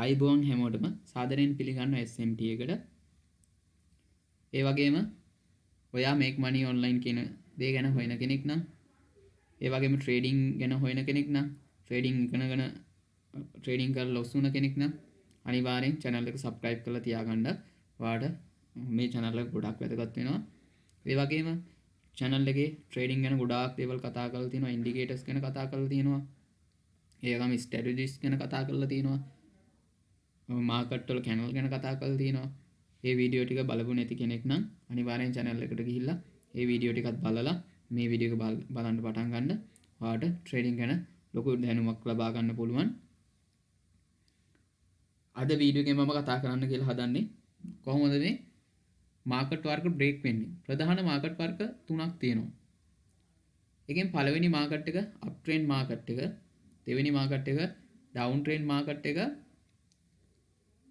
ආයිබෝන් හැමෝටම සාදරයෙන් පිළිගන්නවා SMT එකට. ඒ වගේම ඔයා මේක් මනි ඔන්ලයින් කියන දේ ගැන හොයන කෙනෙක් නම්, ඒ වගේම ට්‍රේඩින් ගැන හොයන කෙනෙක් නම්, ට්‍රේඩින් ඉගෙනගෙන ට්‍රේඩින් කරලා ලොස් වුණ කෙනෙක් නම් අනිවාර්යෙන් channel එක subscribe කරලා තියාගන්න. ඔයාට මේ channel එක ගොඩක් වැදගත් වෙනවා. ඒ වගේම channel එකේ ට්‍රේඩින් ගැන ගොඩාක් දේවල් කතා කරලා තියෙනවා, indicators ගැන කතා කරලා තියෙනවා. ඒ වගේම strategies ගැන කතා කරලා තියෙනවා. මාකට් වල කැනල් ගැන කතා කරලා තියෙනවා. මේ වීඩියෝ ටික බලපු නැති කෙනෙක් නම් අනිවාර්යෙන් channel එකට ගිහිල්ලා මේ වීඩියෝ ටිකත් බලලා මේ වීඩියෝ එක බලන්න පටන් ගන්න. ඔයාලට ට්‍රේඩින් ගැන ලොකු දැනුමක් ලබා ගන්න පුළුවන්. අද වීඩියෝ එකේ මම කතා කරන්න කියලා හදන්නේ කොහොමද මේ මාකට් වර්ග බ්‍රේක් වෙන්නේ. ප්‍රධාන මාකට් වර්ග තුනක් තියෙනවා. එකෙන් පළවෙනි මාකට් එක අප් ට්‍රෙන්ඩ් මාකට් එක, දෙවෙනි මාකට් එක ඩවුන් ට්‍රෙන්ඩ් මාකට් එක,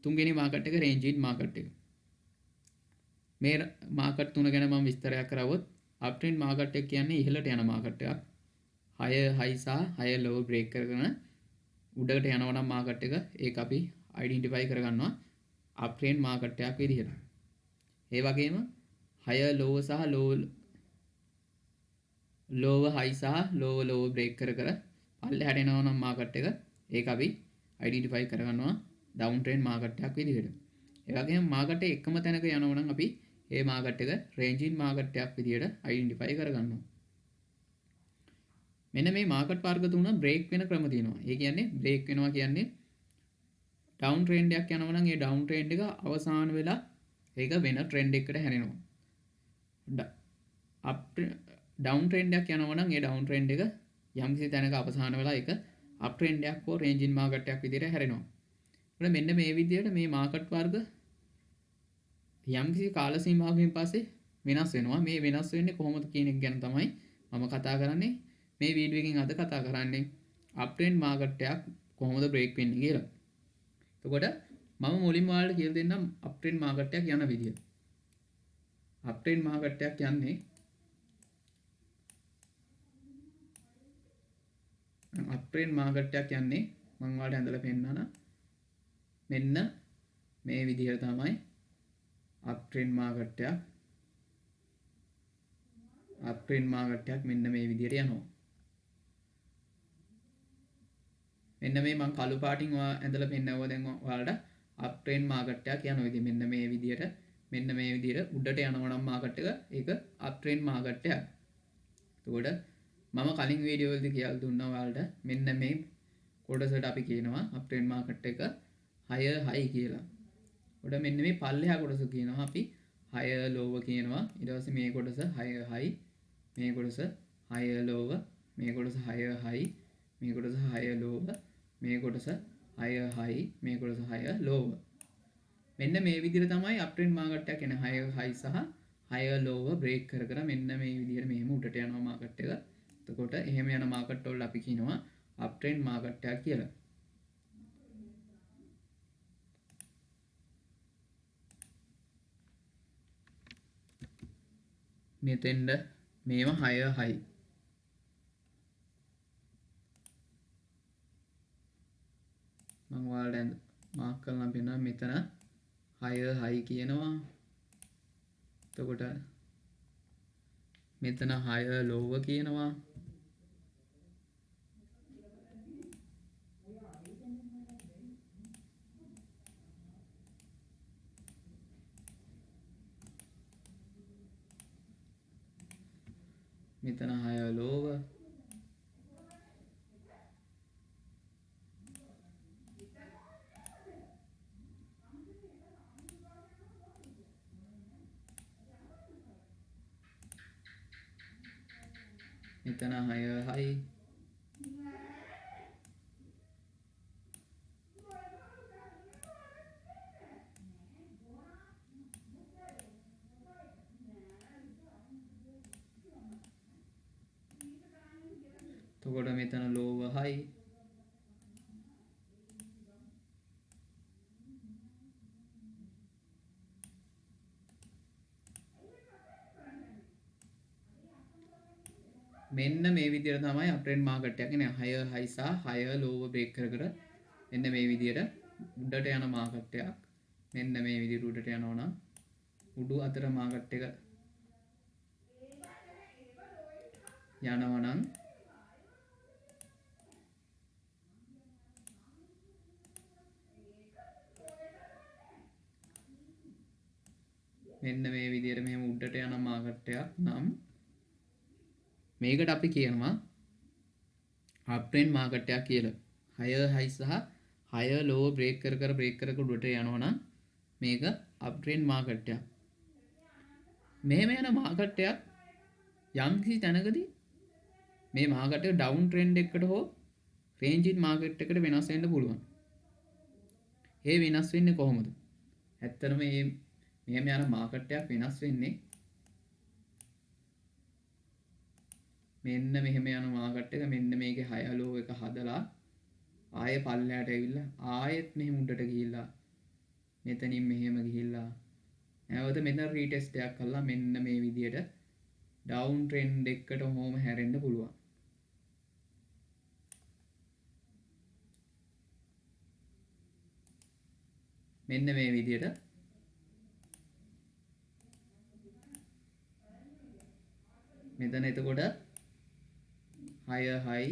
තුන්වෙනි මාකට් එක රේන්ජ් මාකට් එක. මේ මාකට් තුන ගැන මම විස්තරයක් කරවොත්, අප් ට්‍රෙන්ඩ් මාකට් එක කියන්නේ ඉහළට යන මාකට් එකක්. higher high සහ higher low break කරගෙන උඩට යනවා නම් මාකට් එක, ඒක අපි identify කරගන්නවා අප් ට්‍රෙන්ඩ් මාකට් එකක් විදිහට. ඒ වගේම higher low සහ lower high සහ lower break කර පල්ලෙහාට යනවා නම් මාකට් එක, ඒක අපි identify කරගන්නවා ඩවුන් ට්‍රෙන්ඩ් මාකට් එකක් විදිහට. ඒ වගේම මාකට් එක එකම තැනක යනවා නම් අපි ඒ මාකට් එක රේන්ජ් මාකට් එකක් විදිහට identify කරගන්නවා. මෙන්න මේ මාකට් වර්ග තුන බ්‍රේක් වෙන ක්‍රම තියෙනවා. ඒ කියන්නේ බ්‍රේක් වෙනවා කියන්නේ ඩවුන් ට්‍රෙන්ඩ් එකක් යනවා නම් ඒ ඩවුන් ට්‍රෙන්ඩ් එක අවසාන වෙලා ඒක වෙන ට්‍රෙන්ඩ් එකකට හැරෙනවා. අප් ඩවුන් ට්‍රෙන්ඩ් එකක් යනවා නම් ඒ ඩවුන් ට්‍රෙන්ඩ් එක යම්කිසි තැනක අවසාන වෙලා ඒක අප් ට්‍රෙන්ඩ් එකක් හෝ රේන්ජ් මාකට් එකක් විදිහට හැරෙනවා. ඒත් මෙන්න මේ විදිහට මේ මාකට් වර්ග යම්කිසි කාල සීමාවකින් පස්සේ වෙනස් වෙනවා. මේ වෙනස් වෙන්නේ කොහොමද කියන එක ගැන තමයි මම කතා කරන්නේ. මේ වීඩියෝ එකෙන් අද කතා කරන්නේ අප් ට්‍රෙන්ඩ් මාකට් එකක් කොහොමද බ්‍රේක් වෙන්නේ කියලා. එතකොට මම මුලින්ම ඔයාලට කියලා දෙන්නම් අප් ට්‍රෙන්ඩ් මාකට් එකක් යන විදිය. අප් ට්‍රෙන්ඩ් මාකට් එකක් යන්නේ අප් ට්‍රෙන්ඩ් මාකට් එකක් යන්නේ මම ඔයාලට ඇඳලා පෙන්නනවා. මෙන්න මේ විදිහට තමයි අප් ට්‍රෙන්ඩ් මාකට් එකක්. අප් ට්‍රෙන්ඩ් මාකට් එකක් මෙන්න මේ විදිහට යනවා. මෙන්න මේ මම කළු පාටින් ඇඳලා පෙන්නනවා දැන් ඔයාලට අප් ට්‍රෙන්ඩ් මාකට් එකක් යනවා. ඉතින් මෙන්න මේ විදිහට උඩට යනවා නම් මාකට් එක, ඒක අප් ට්‍රෙන්ඩ් මාකට් එකක්. එතකොට මම කලින් වීඩියෝ වලදී කියලා දුන්නා ඔයාලට මෙන්න මේ කොටසට අපි කියනවා අප් ට්‍රෙන්ඩ් මාකට් එක higher high කියලා. උඩ මෙන්න මේ පල්ලෙහා කොටස කියනවා අපි higher low කියනවා. ඊට පස්සේ මේ කොටස higher high, මේ කොටස higher low, මේ කොටස higher high, මේ කොටස higher low, මේ කොටස higher high, මේ කොටස higher low. මෙන්න මේ විදිහට තමයි අප් ට්‍රෙන්ඩ් මාකට් එක කියන්නේ higher high සහ higher low break කර මෙන්න මේ විදිහට මෙහෙම උඩට යනවා මාකට් එක. එතකොට එහෙම යන මාකට් වල අපි කියනවා අප් ට්‍රෙන්ඩ් මාකට් එකක් කියලා. මෙතෙන්ද මේව higher high. මම ඔයාලට මාක් කරලා පෙන්නනවා මෙතන higher high කියනවා. එතකොට මෙතන higher low කියනවා. මෙතන higher low. මෙතන higher high. එතකොට මෙතන lower high. මෙන්න මේ විදිහට තමයි අප් ට්‍රෙන්ඩ් මාකට් එක කියන්නේ higher high සහ higher low break කර මෙන්න මේ විදිහට උඩට යන මාකට් එකක් මෙන්න මේ විදිහට උඩට යනවා නම් උඩු අතර මාකට් එක යනවා නම් මෙන්න මේ විදිහට මෙහෙම උඩට යන මාකට් එකක් නම් මේකට අපි කියනවා අප්ට්‍රෙන්ඩ් මාකට් එකක් කියලා. හයර් හයි සහ හයර් ලෝ බ්‍රේක් කර උඩට යනවා නම් මේක අප්ට්‍රෙන්ඩ් මාකට් එකක්. මෙහෙම යන මාකට් එකක් යම් කිසි තැනකදී මේ මාකට් එක ඩවුන් ට්‍රෙන්ඩ් එකකට හෝ රේන්ජ් ඉන් මාකට් එකට වෙනස් වෙන්න පුළුවන්. ඒ වෙනස් වෙන්නේ කොහොමද? ඇත්තටම මේ මෙහෙම යන මාකට් එකක් වෙනස් වෙන්නේ මෙන්න මෙහෙම යන මාකට් එක මෙන්න මේකේ හය ලෝ එක හදලා ආයෙ පල්ලයට ඇවිල්ලා ආයෙත් මෙහෙම උඩට ගිහිල්ලා මෙතනින් මෙහෙම ගිහිල්ලා නැවත මෙතන රීටෙස්ට් එකක් කළා මෙන්න මේ විදියට ඩවුන් ට්‍රෙන්ඩ් එකකට හොම හැරෙන්න පුළුවන්. මෙන්න මේ විදියට මෙතන එතකොට higher high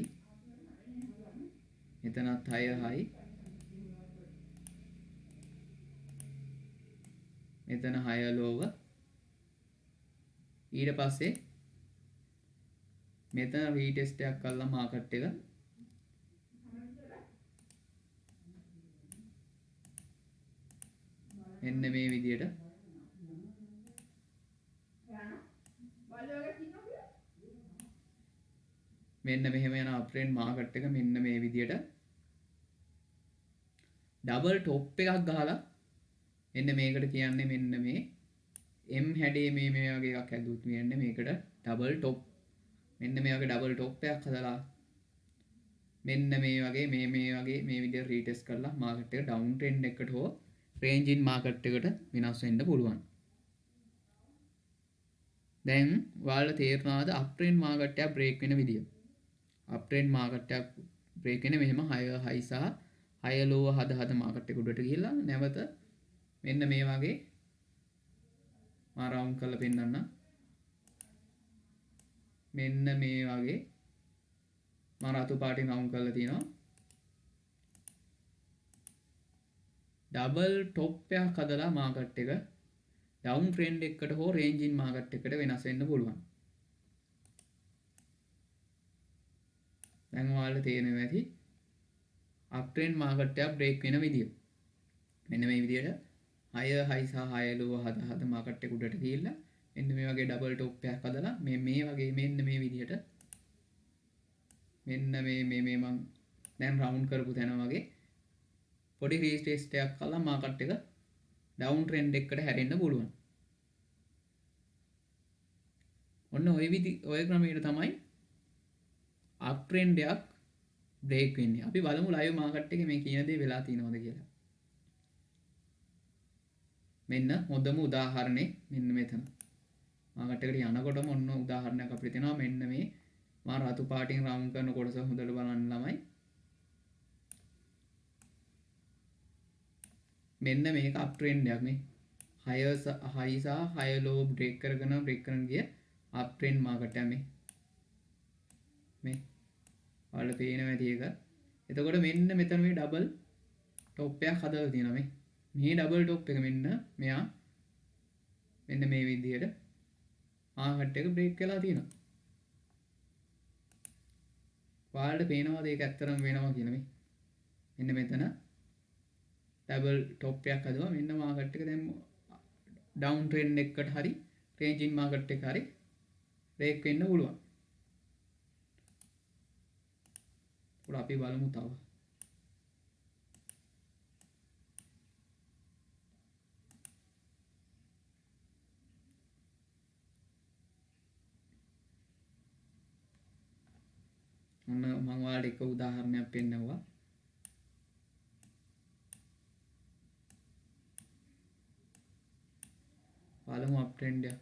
මෙතනත් higher high මෙතන higher low ඊට පස්සේ මෙතන රීටෙස්ට් එකක් කළා මාකට් එක මෙන්න මේ විදියට මෙන්න මෙහෙම යන අප්ට්‍රෙන්ඩ් මාකට් එක මෙන්න මේ විදියට ඩබල් টොප් එකක් ගහලා මෙන්න මේකට කියන්නේ මෙන්න මේ M හැඩේ මේ වගේ එකක් හැදුවොත් කියන්නේ මේකට ඩබල් টොප් මෙන්න මේ වගේ ඩබල් টොප් එකක් හදලා මෙන්න මේ වගේ මේ විදියට රීටෙස්ට් කරලා මාකට් එක ඩවුන් ට්‍රෙන්ඩ් එකකට හෝ රේන්ජ් ඉන් මාකට් එකට වෙනස් වෙන්න පුළුවන්. දැන් ඔයාලට තේරෙනවද අප්ට්‍රෙන්ඩ් මාකට් එක බ්‍රේක් වෙන විදිය? අප්ට්‍රෙන්ඩ් මාකට් එක බ්‍රේක් වෙන්නේ මෙහෙම higher high සහ higher low හද මාකට් එක උඩට ගිහිල්ලා නැවත මෙන්න මේ වගේ මම රවුන්ඩ් කරලා පෙන්නන්න. මෙන්න මේ වගේ මම රතු පාටින් රවුන්ඩ් කරලා තියෙනවා. ඩබල් টොප් එකක් හදලා මාකට් එක ඩවුන් ට්‍රෙන්ඩ් එකකට හෝ රේන්ජ් ඉන් මාකට් එකට වෙනස් වෙන්න පුළුවන්. දැන් ඔයාලට තේරෙනවා ඇති අප් ට්‍රෙන්ඩ් මාකට් එක බ්‍රේක් වෙන විදිය. මෙන්න මේ විදියට higher high සහ higher low හද මාකට් එක උඩට ගිහිල්ලා මෙන්න මේ වගේ ඩබල් টොප් එකක් හදලා මේ වගේ මෙන්න මේ විදියට මෙන්න මේ මම දැන් රවුන්ඩ් කරපු තැන වගේ පොඩි රීටෙස්ට් එකක් කළා මාකට් එක ඩවුන් ට්‍රෙන්ඩ් එකකට හැරෙන්න පුළුවන්. ඔන්න ඔය ක්‍රමයට තමයි අප් ට්‍රෙන්ඩ් එකක් බ්‍රේක් වෙන්නේ. අපි බලමු ලයිව් මාකට් එකේ මේ කියන දේ වෙලා තියෙනවද කියලා. මෙන්න හොඳම උදාහරණේ මෙන්න මෙතන. මාකට් එකට යනකොටම ඔන්න උදාහරණයක් අපිට තියෙනවා මෙන්න මේ මම රතු පාටින් රවුන්ඩ් කරන කොටස හොඳට බලන්න ළමයි. මෙන්න මේක අප් ට්‍රෙන්ඩ් එකක් නේ. higher high සහ higher low බ්‍රේක් කරගෙන ගිය අප් ට්‍රෙන්ඩ් මාකට් එක මේ ඔයාලට පේනවා ඇති ඒක. එතකොට මෙන්න මෙතන මේ ඩබල් টොප් එකක් හදලා තියෙනවා මේ. මේ ඩබල් টොප් එක මෙන්න මෙයා මෙන්න මේ විදිහට මාකට් එක බ්‍රේක් වෙලා තියෙනවා. ඔයාලට පේනවාද ඒක ඇත්තටම වෙනවා කියන මේ. මෙන්න මෙතන ඩබල් টොප් එකක් හදුවා මෙන්න මාකට් එක දැන් ඩවුන් ට්‍රෙන්ඩ් එකකට හරි රේන්ජ් ඉන් මාකට් එක හරි බ්‍රේක් වෙන්න පුළුවන්. උඩ අපි බලමු තව. ඔන්න මම ඔයාලට එක උදාහරණයක් පෙන්නනවා. බලමු අප් ට්‍රෙන්ඩ් එක.